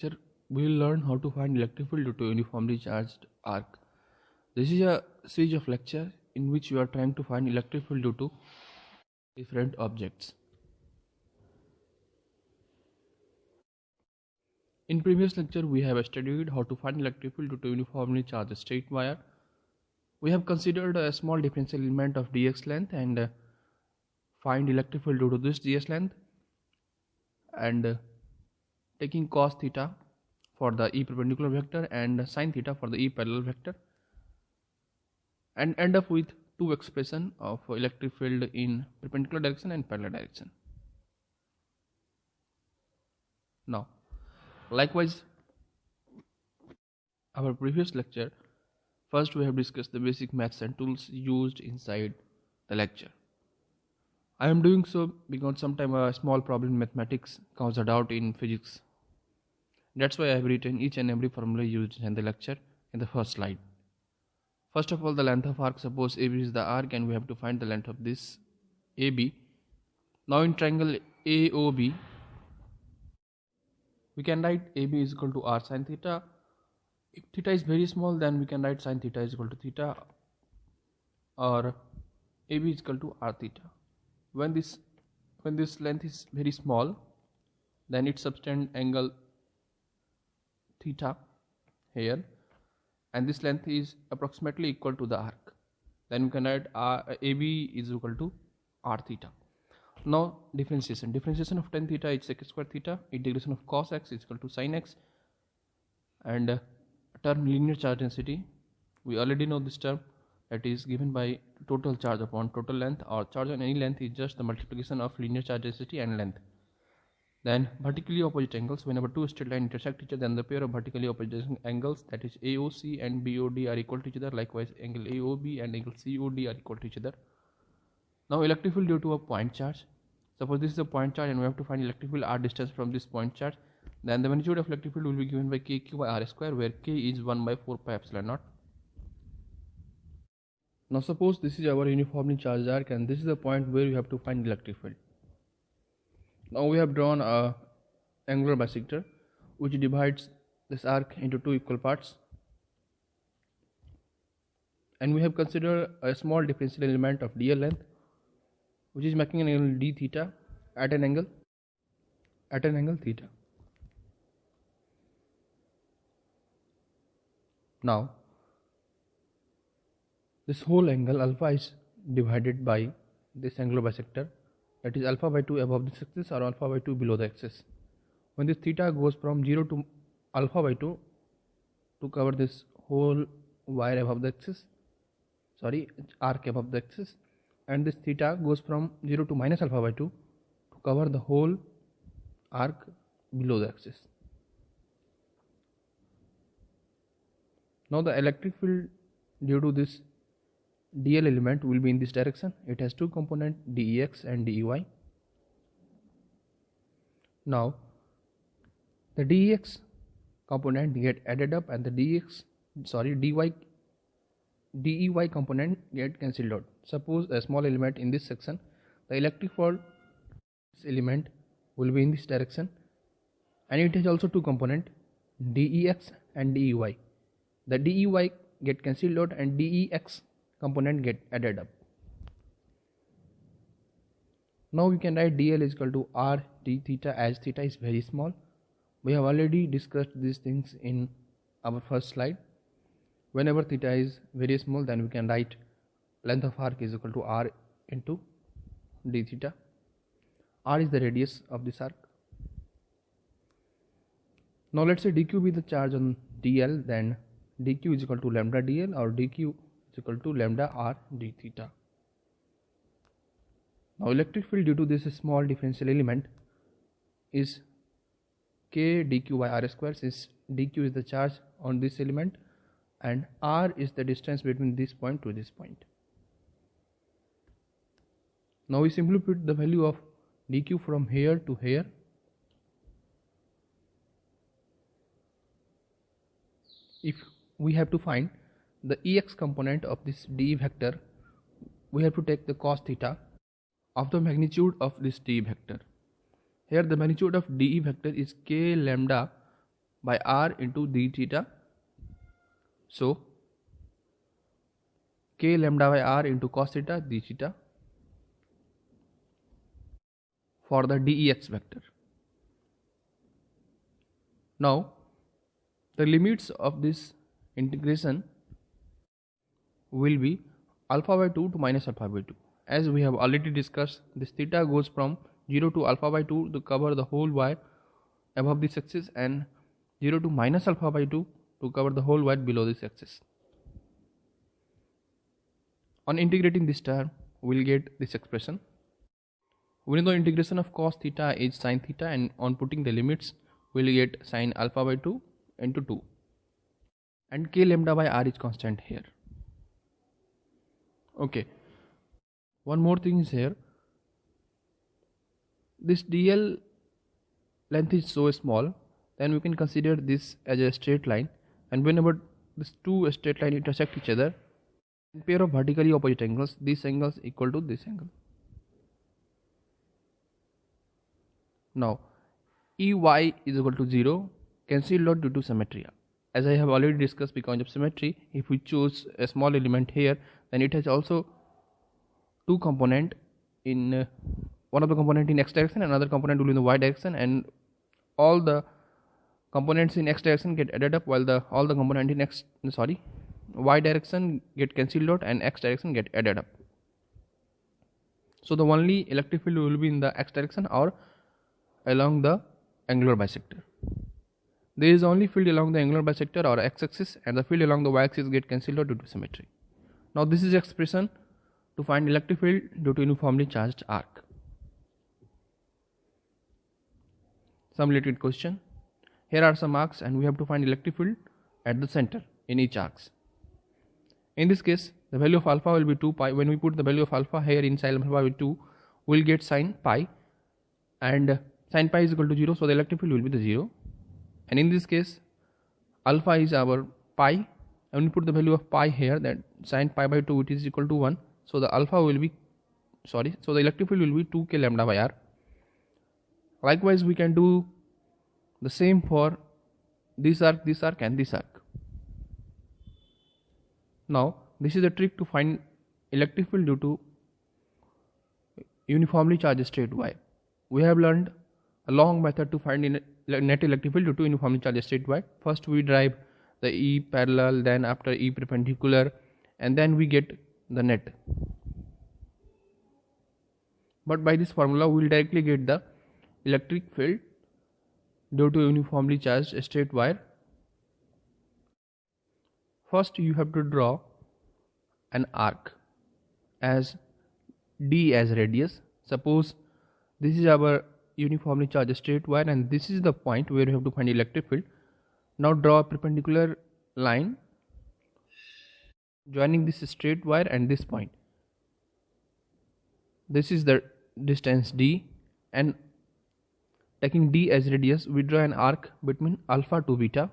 lecture, we will learn how to find electric field due to uniformly charged arc. This is a series of lecture in which you are trying to find electric field due to different objects. In previous lecture, we have studied how to find electric field due to uniformly charged straight wire. We have considered a small differential element of dx length and find electric field due to this ds length, and taking cos theta for the E perpendicular vector and sin theta for the E parallel vector, and end up with two expression of electric field in perpendicular direction and parallel direction. Now, likewise, our previous lecture, first we have discussed the basic maths and tools used inside the lecture. I am doing so because sometimes a small problem in mathematics causes a doubt in physics. That's why I have written each and every formula used in the lecture in the first slide. First of all, the length of arc. Suppose AB is the arc and we have to find the length of this AB. Now in triangle AOB, we can write AB is equal to r sin theta. If theta is very small, then we can write sin theta is equal to theta, or AB is equal to r theta. When this length is very small, then it subtend angle theta here, and this length is approximately equal to the arc. Then we can write AB is equal to r theta. Now differentiation of tan theta is sec square theta. Integration of cos x is equal to sin x, and term linear charge density, we already know this term, that is given by total charge upon total length, or charge on any length is just the multiplication of linear charge density and length. Then vertically opposite angles, whenever two straight lines intersect each other, then the pair of vertically opposite angles, that is AOC and BOD, are equal to each other. Likewise, angle AOB and angle COD are equal to each other. Now electric field due to a point charge. Suppose this is a point charge and we have to find electric field r distance from this point charge. Then the magnitude of electric field will be given by kq by r square, where k is 1 by 4 pi epsilon naught. Now suppose this is our uniformly charged arc and this is the point where we have to find electric field. Now we have drawn a angular bisector which divides this arc into two equal parts, and we have considered a small differential element of dl length which is making an angle d theta at an angle theta. Now this whole angle alpha is divided by this angular bisector, that is alpha by 2 above this axis or alpha by 2 below the axis. When this theta goes from 0 to alpha by 2 to cover this whole wire above the axis, arc above the axis, and this theta goes from 0 to minus alpha by 2 to cover the whole arc below the axis. Now the electric field due to this dl element will be in this direction. It has two components, dex and dy. Now the dex component get added up and the dy component get cancelled out. Suppose a small element in this section, the electric field this element will be in this direction, and it has also two components, dex and dy. The dy get cancelled out and dex component get added up. Now we can write dl is equal to r d theta, as theta is very small. We have already discussed these things in our first slide. Whenever theta is very small, then we can write length of arc is equal to r into d theta. R is the radius of this arc. Now let's say dq be the charge on dl, then dq is equal to lambda dl, or dq is equal to lambda r d theta. Now electric field due to this small differential element is k dq by r square, since dq is the charge on this element and r is the distance between this point to this point. Now we simply put the value of dq from here to here. If we have to find the ex component of this d vector, we have to take the cos theta of the magnitude of this d vector. Here the magnitude of d vector is k lambda by r into d theta. So k lambda by r into cos theta d theta for the dEx vector. Now the limits of this integration will be alpha by 2 to minus alpha by 2. As we have already discussed, this theta goes from 0 to alpha by 2 to cover the whole y above this axis, and 0 to minus alpha by 2 to cover the whole y below this axis. On integrating this term, we will get this expression. We know the integration of cos theta is sin theta, and on putting the limits, we will get sin alpha by 2 into 2. And k lambda by r is constant here. Okay. One more thing is here. This dl length is so small, then we can consider this as a straight line, and whenever these two straight lines intersect each other, in pair of vertically opposite angles, this angle is equal to this angle. Now EY is equal to 0, cancelled out due to symmetry. As I have already discussed, because of symmetry, if we choose a small element here, then it has also two component in one of the component in x direction, another component will be in the y direction, and all the components in x direction get added up, while all the component in y direction get cancelled out and x direction get added up. So the only electric field will be in the x direction or along the angular bisector. There is only field along the angular bisector or x axis, and the field along the y axis get cancelled out due to symmetry. Now this is expression to find electric field due to uniformly charged arc. Some related question. Here are some arcs, and we have to find electric field at the center in each arcs. In this case, the value of alpha will be 2 pi. When we put the value of alpha here inside alpha by 2, we will get sin pi, and sin pi is equal to 0, so the electric field will be the 0. And in this case, alpha is our pi, and when we put the value of pi here, that sin pi by 2, it is equal to 1, so the the electric field will be 2k lambda by r. Likewise, we can do the same for this arc, and this arc. Now this is the trick to find electric field due to uniformly charged straight wire. We have learned a long method to find net electric field due to uniformly charged straight wire. First we derive the E parallel, then after E perpendicular, and then we get the net. But by this formula we will directly get the electric field due to uniformly charged straight wire. First you have to draw an arc as d as radius. Suppose this is our uniformly charged straight wire, and this is the point where you have to find electric field. Now draw a perpendicular line joining this straight wire and this point. This is the distance d, and taking d as radius, we draw an arc between alpha to beta.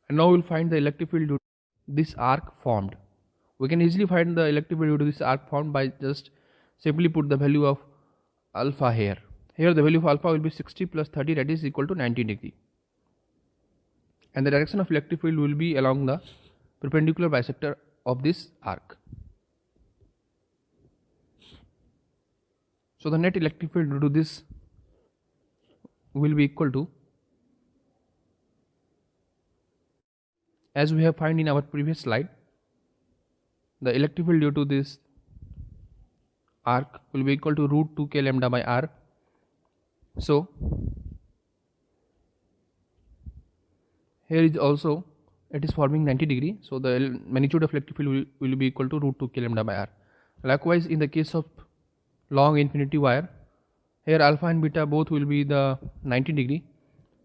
And now we will find the electric field due to this arc formed. We can easily find the electric field due to this arc formed by just simply put the value of alpha here. Here the value of alpha will be 60 plus 30, that is equal to 90 degree. And the direction of electric field will be along the perpendicular bisector of this arc. So the net electric field due to this will be equal to, as we have found in our previous slide, the electric field due to this arc will be equal to root 2k lambda by r. So here is also it is forming 90 degree, so the magnitude of electric field will be equal to root 2k lambda by r. Likewise, in the case of long infinity wire, here alpha and beta both will be the 90 degree,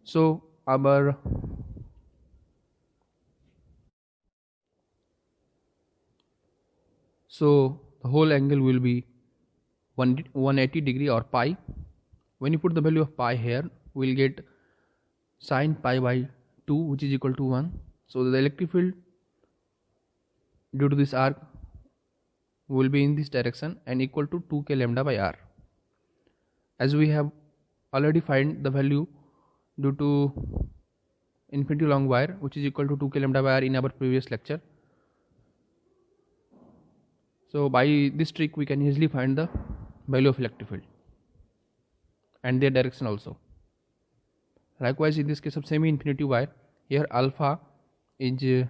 so the whole angle will be 180 degree or pi. When you put the value of pi here, we will get sin pi by 2, which is equal to 1. So the electric field due to this arc will be in this direction and equal to 2k lambda by r. As we have already find the value due to infinity long wire, which is equal to 2 k lambda by r in our previous lecture. So by this trick we can easily find the value of electric field and their direction also. Likewise, in this case of semi infinity wire, here alpha is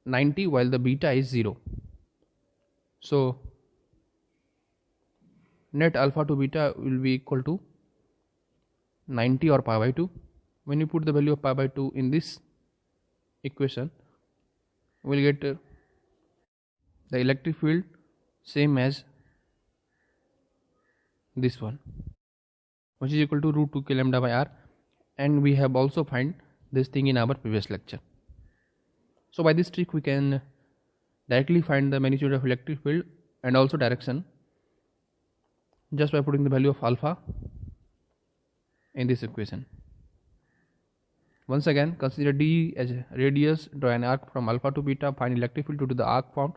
90 while the beta is 0. So net alpha to beta will be equal to 90 or pi by 2. When you put the value of pi by 2 in this equation, we will get the electric field same as this one, which is equal to root 2 k lambda by r, and we have also find this thing in our previous lecture. So by this trick we can directly find the magnitude of electric field and also direction just by putting the value of alpha in this equation. Once again, consider D as a radius, draw an arc from alpha to beta, find electric field due to the arc formed.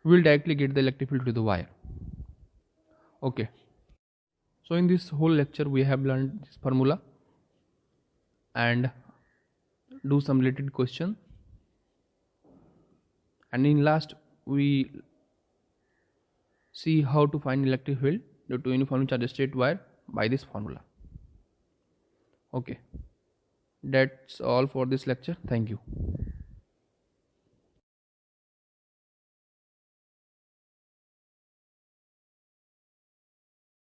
We will directly get the electric field to the wire. Okay. So in this whole lecture we have learned this formula and do some related question, and in last we see how to find electric field due to uniformly charged straight wire by this formula. Okay, that's all for this lecture. Thank you.